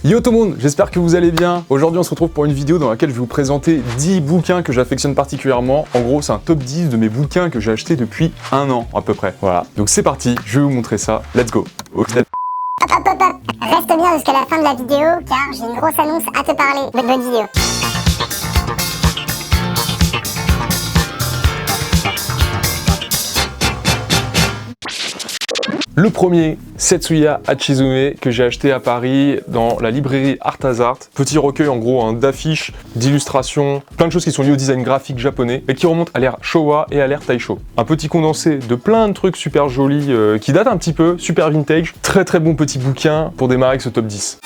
Yo tout le monde, j'espère que vous allez bien. Aujourd'hui on se retrouve pour une vidéo dans laquelle je vais vous présenter 10 bouquins que j'affectionne particulièrement. En gros c'est un top 10 de mes bouquins que j'ai achetés depuis un an à peu près. Voilà, donc c'est parti, je vais vous montrer ça. Let's go. Reste bien jusqu'à la fin de la vidéo car j'ai une grosse annonce à te parler. Bonne vidéo. Le premier, Setsuya Hachizume, que j'ai acheté à Paris dans la librairie Arthazart. Petit recueil en gros d'affiches, d'illustrations, plein de choses qui sont liées au design graphique japonais et qui remontent à l'ère Showa et à l'ère Taisho. Un petit condensé de plein de trucs super jolis qui datent un petit peu, super vintage. Très très bon petit bouquin pour démarrer avec ce top 10.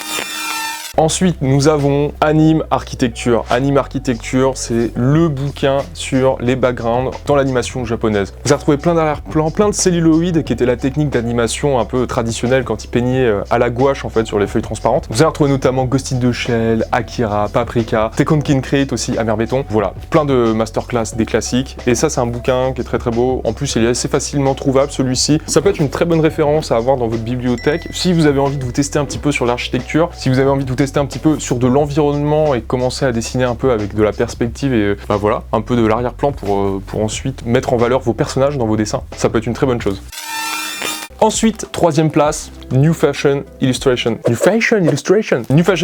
Ensuite, nous avons Anime Architecture. Anime Architecture, c'est le bouquin sur les backgrounds dans l'animation japonaise. Vous avez retrouvé plein d'arrière-plans, plein de celluloïdes qui était la technique d'animation un peu traditionnelle quand ils peignaient à la gouache en fait sur les feuilles transparentes. Vous avez retrouvé notamment Ghost in the Shell, Akira, Paprika, Tekken Kin Crate aussi, Amer Béton. Voilà, plein de masterclass, des classiques. Et ça, c'est un bouquin qui est très très beau. En plus, il est assez facilement trouvable celui-ci. Ça peut être une très bonne référence à avoir dans votre bibliothèque. Si vous avez envie de vous tester un petit peu sur l'architecture, si vous avez envie de vous tester un petit peu sur de l'environnement et commencer à dessiner un peu avec de la perspective et voilà, un peu de l'arrière-plan pour ensuite mettre en valeur vos personnages dans vos dessins. Ça peut être une très bonne chose. Ensuite, troisième place, New Fashion Illustration. New Fashion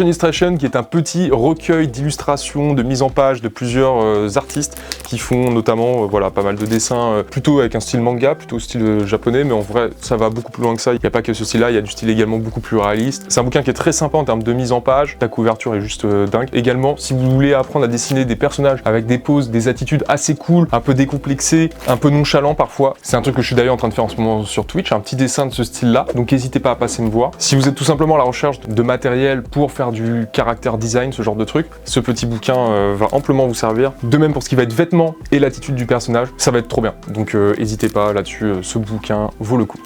Illustration qui est un petit recueil d'illustrations, de mise en page de plusieurs artistes qui font notamment voilà, pas mal de dessins plutôt avec un style manga, plutôt style japonais, mais en vrai ça va beaucoup plus loin que ça. Il n'y a pas que ce style-là, il y a du style également beaucoup plus réaliste. C'est un bouquin qui est très sympa en termes de mise en page, la couverture est juste dingue. Également, si vous voulez apprendre à dessiner des personnages avec des poses, des attitudes assez cool, un peu décomplexées, un peu nonchalant parfois, c'est un truc que je suis d'ailleurs en train de faire en ce moment sur Twitch, un petit dessin de ce style-là, donc n'hésitez pas à passer me voir. Si vous êtes tout simplement à la recherche de matériel pour faire du character design, ce genre de truc, ce petit bouquin va amplement vous servir. De même pour ce qui va être vêtements et l'attitude du personnage, ça va être trop bien. Donc n'hésitez pas là-dessus, ce bouquin vaut le coup.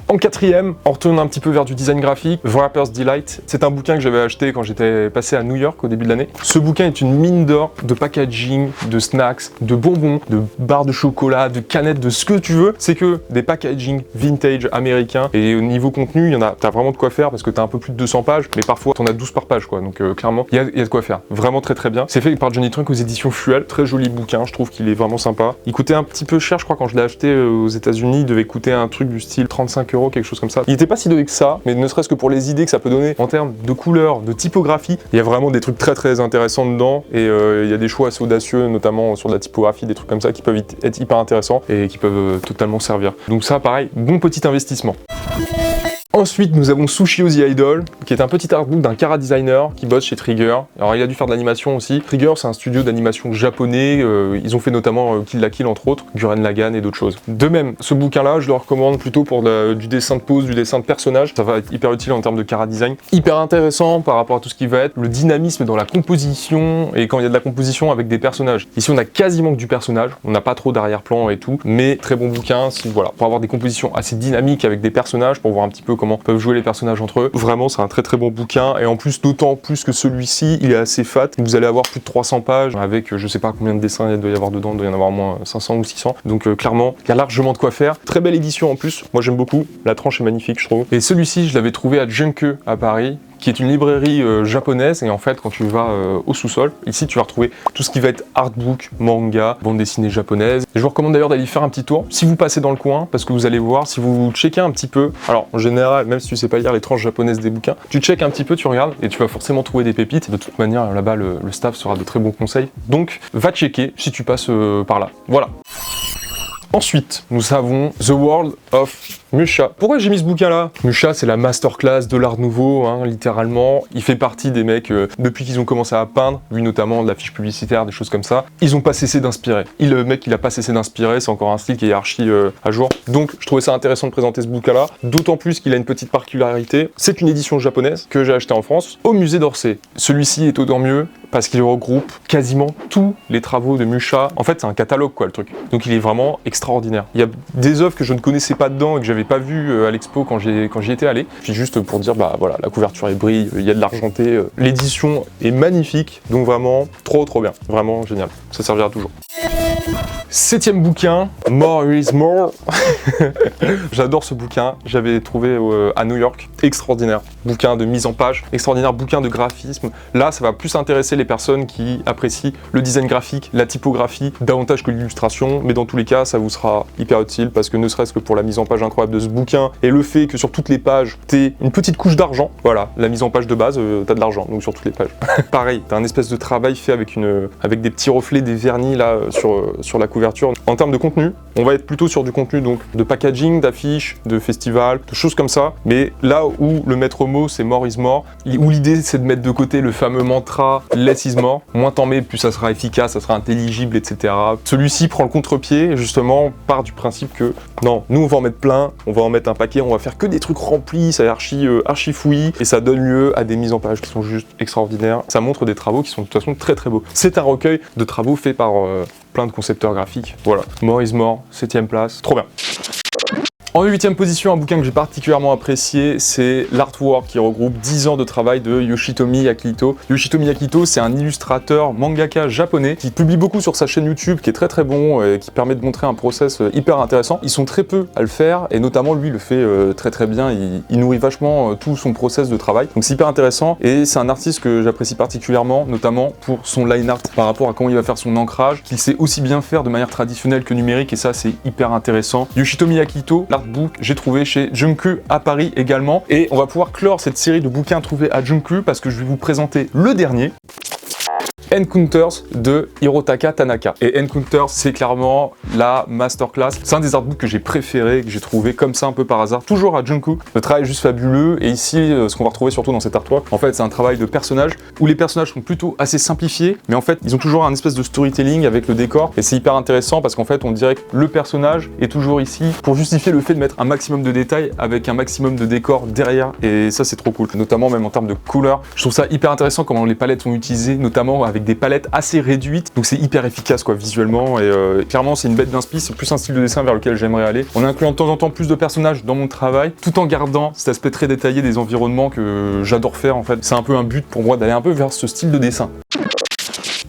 En quatrième, on retourne un petit peu vers du design graphique, Wrapper's Delight. C'est un bouquin que j'avais acheté quand j'étais passé à New York au début de l'année. Ce bouquin est une mine d'or de packaging, de snacks, de bonbons, de barres de chocolat, de canettes, de ce que tu veux. C'est que des packaging vintage américains. Et au niveau contenu, il y en a, t'as vraiment de quoi faire parce que t'as un peu plus de 200 pages, mais parfois t'en as 12 par page quoi. Donc clairement, il y a de quoi faire. Vraiment très très bien. C'est fait par Johnny Trunk aux éditions Fuel. Très joli bouquin, je trouve qu'il est vraiment sympa. Il coûtait un petit peu cher, je crois, quand je l'ai acheté aux États-Unis. Il devait coûter un truc du style 35 €, quelque chose comme ça. Il était pas si donné que ça, mais ne serait-ce que pour les idées que ça peut donner en termes de couleurs, de typographie, il y a vraiment des trucs très très intéressants dedans et il y a des choix assez audacieux, notamment sur de la typographie, des trucs comme ça qui peuvent être hyper intéressants et qui peuvent totalement servir. Donc ça, pareil, bon petit investissement. Ensuite, nous avons Sushio the Idol, qui est un petit artbook d'un chara designer qui bosse chez Trigger. Alors, il a dû faire de l'animation aussi. Trigger, c'est un studio d'animation japonais. Ils ont fait notamment Kill la Kill, entre autres, Gurren Lagann et d'autres choses. De même, ce bouquin-là, je le recommande plutôt pour du dessin de pose, du dessin de personnage. Ça va être hyper utile en termes de chara design. Hyper intéressant par rapport à tout ce qui va être le dynamisme dans la composition et quand il y a de la composition avec des personnages. Ici, on a quasiment que du personnage. On n'a pas trop d'arrière-plan et tout, mais très bon bouquin. Voilà, pour avoir des compositions assez dynamiques avec des personnages, pour voir un petit peu comment peuvent jouer les personnages entre eux. Vraiment, c'est un très très bon bouquin et en plus, d'autant plus que celui-ci, il est assez fat. Vous allez avoir plus de 300 pages avec je sais pas combien de dessins il doit y avoir dedans, il doit y en avoir au moins 500 ou 600. Donc clairement, il y a largement de quoi faire. Très belle édition en plus. Moi, j'aime beaucoup. La tranche est magnifique, je trouve. Et celui-ci, je l'avais trouvé à Junke à Paris, qui est une librairie japonaise, et en fait quand tu vas au sous-sol, ici tu vas retrouver tout ce qui va être artbook, manga, bande dessinée japonaise. Et je vous recommande d'ailleurs d'aller faire un petit tour si vous passez dans le coin, parce que vous allez voir, si vous checkez un petit peu, alors en général, même si tu sais pas lire les tranches japonaises des bouquins, tu checkes un petit peu, tu regardes, et tu vas forcément trouver des pépites. De toute manière, là-bas, le staff sera de très bons conseils. Donc va checker si tu passes par là. Voilà. Ensuite, nous avons The World of Musha. Pourquoi j'ai mis ce bouquin-là? Musha, c'est la masterclass de l'art nouveau, hein, littéralement. Il fait partie des mecs, depuis qu'ils ont commencé à peindre, lui notamment de l'affiche publicitaire, des choses comme ça, ils ont pas cessé d'inspirer. Le mec, il a pas cessé d'inspirer, c'est encore un style qui est archi à jour. Donc, je trouvais ça intéressant de présenter ce bouquin-là, d'autant plus qu'il a une petite particularité. C'est une édition japonaise que j'ai achetée en France, au musée d'Orsay. Celui-ci est d'autant mieux parce qu'il regroupe quasiment tous les travaux de Musha. En fait, c'est un catalogue, quoi, le truc. Donc, il est vraiment extraordinaire. Il y a des œuvres que je ne connaissais pas dedans et que j'avais pas vu à l'expo quand j'y étais allé. Puis juste pour dire, bah voilà, la couverture est brille, il y a de l'argenté, l'édition est magnifique, donc vraiment trop bien, vraiment génial. Ça servira toujours. 7e bouquin, More is More. J'adore ce bouquin, j'avais trouvé à New York, extraordinaire. Bouquin de mise en page, extraordinaire bouquin de graphisme. Là, ça va plus intéresser les personnes qui apprécient le design graphique, la typographie, davantage que l'illustration, mais dans tous les cas, ça vous sera hyper utile parce que ne serait-ce que pour la mise en page incroyable de ce bouquin et le fait que sur toutes les pages, t'aies une petite couche d'argent, voilà, la mise en page de base, t'as de l'argent, donc sur toutes les pages. Pareil, t'as un espèce de travail fait avec des petits reflets, des vernis là sur la couverture. En termes de contenu, on va être plutôt sur du contenu donc de packaging, d'affiches, de festivals, de choses comme ça. Mais là où le maître mot c'est more is more, où l'idée c'est de mettre de côté le fameux mantra less is more, moins t'en mets, plus ça sera efficace, ça sera intelligible, etc. Celui-ci prend le contre-pied et justement part du principe que non, nous on va en mettre plein, on va en mettre un paquet, on va faire que des trucs remplis, ça est archi fouillis et ça donne lieu à des mises en page qui sont juste extraordinaires. Ça montre des travaux qui sont de toute façon très beaux. C'est un recueil de travaux faits par plein de concepteurs graphiques. Voilà, More is More, 7e place, trop bien. En 8e position, un bouquin que j'ai particulièrement apprécié, c'est l'Artwork qui regroupe 10 ans de travail de Yoshitomi Akito. Yoshitomi Akito, c'est un illustrateur mangaka japonais qui publie beaucoup sur sa chaîne YouTube, qui est très bon et qui permet de montrer un process hyper intéressant. Ils sont très peu à le faire et notamment lui le fait très bien. Il nourrit vachement tout son process de travail. Donc c'est hyper intéressant et c'est un artiste que j'apprécie particulièrement, notamment pour son line art par rapport à comment il va faire son ancrage, qu'il sait aussi bien faire de manière traditionnelle que numérique et ça c'est hyper intéressant. Yoshitomi Akito, l'artbook, j'ai trouvé chez Junku à Paris également et on va pouvoir clore cette série de bouquins trouvés à Junku parce que je vais vous présenter le dernier. Encounters de Hirotaka Tanaka. Et Encounters, c'est clairement la masterclass. C'est un des artbooks que j'ai préféré, que j'ai trouvé comme ça un peu par hasard, toujours à Junku. Le travail est juste fabuleux et ici, ce qu'on va retrouver surtout dans cet artwork, en fait, c'est un travail de personnages où les personnages sont plutôt assez simplifiés, mais en fait, ils ont toujours un espèce de storytelling avec le décor et c'est hyper intéressant parce qu'en fait, on dirait que le personnage est toujours ici pour justifier le fait de mettre un maximum de détails avec un maximum de décor derrière et ça, c'est trop cool. Notamment même en termes de couleurs, je trouve ça hyper intéressant comment les palettes sont utilisées, notamment avec des palettes assez réduites, donc c'est hyper efficace quoi visuellement et clairement c'est une bête d'inspi, c'est plus un style de dessin vers lequel j'aimerais aller, en incluant de temps en temps plus de personnages dans mon travail, tout en gardant cet aspect très détaillé des environnements que j'adore faire en fait, c'est un peu un but pour moi d'aller un peu vers ce style de dessin.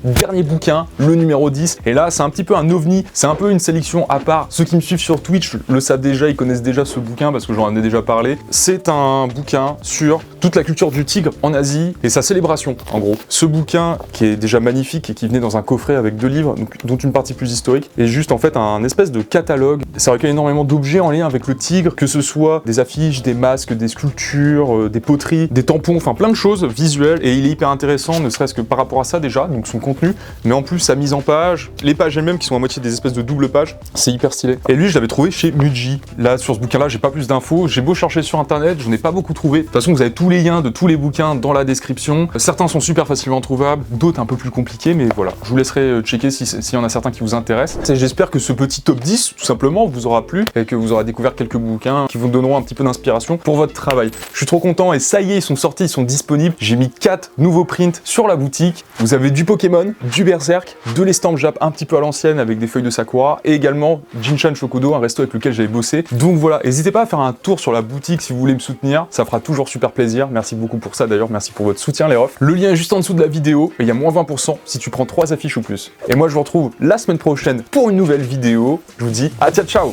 Dernier bouquin, le numéro 10, et là c'est un petit peu un ovni, c'est un peu une sélection à part. Ceux qui me suivent sur Twitch le savent déjà, ils connaissent déjà ce bouquin parce que j'en ai déjà parlé. C'est un bouquin sur toute la culture du tigre en Asie et sa célébration en gros. Ce bouquin qui est déjà magnifique et qui venait dans un coffret avec 2 livres, dont une partie plus historique, est juste en fait un espèce de catalogue. Ça recueille énormément d'objets en lien avec le tigre, que ce soit des affiches, des masques, des sculptures, des poteries, des tampons, enfin plein de choses visuelles et il est hyper intéressant ne serait-ce que par rapport à ça déjà, donc son contenu, mais en plus sa mise en page, les pages elles-mêmes qui sont à moitié des espèces de double pages, c'est hyper stylé. Et lui je l'avais trouvé chez Muji. Là sur ce bouquin là j'ai pas plus d'infos, j'ai beau chercher sur internet, j'en ai pas beaucoup trouvé. De toute façon vous avez tous les liens de tous les bouquins dans la description. Certains sont super facilement trouvables, d'autres un peu plus compliqués, mais voilà, je vous laisserai checker s'il y en a certains qui vous intéressent. J'espère que ce petit top 10 tout simplement vous aura plu et que vous aurez découvert quelques bouquins qui vous donneront un petit peu d'inspiration pour votre travail. Je suis trop content et ça y est, ils sont sortis, ils sont disponibles. J'ai mis 4 nouveaux prints sur la boutique. Vous avez du Pokémon, du Berserk, de l'estampe Jap un petit peu à l'ancienne avec des feuilles de Sakura et également Jinshan Shokudo, un resto avec lequel j'avais bossé. Donc voilà, n'hésitez pas à faire un tour sur la boutique si vous voulez me soutenir, ça fera toujours super plaisir. Merci beaucoup pour ça d'ailleurs, merci pour votre soutien les refs. Le lien est juste en dessous de la vidéo et il y a moins 20% si tu prends 3 affiches ou plus. Et moi je vous retrouve la semaine prochaine pour une nouvelle vidéo. Je vous dis à ciao ciao.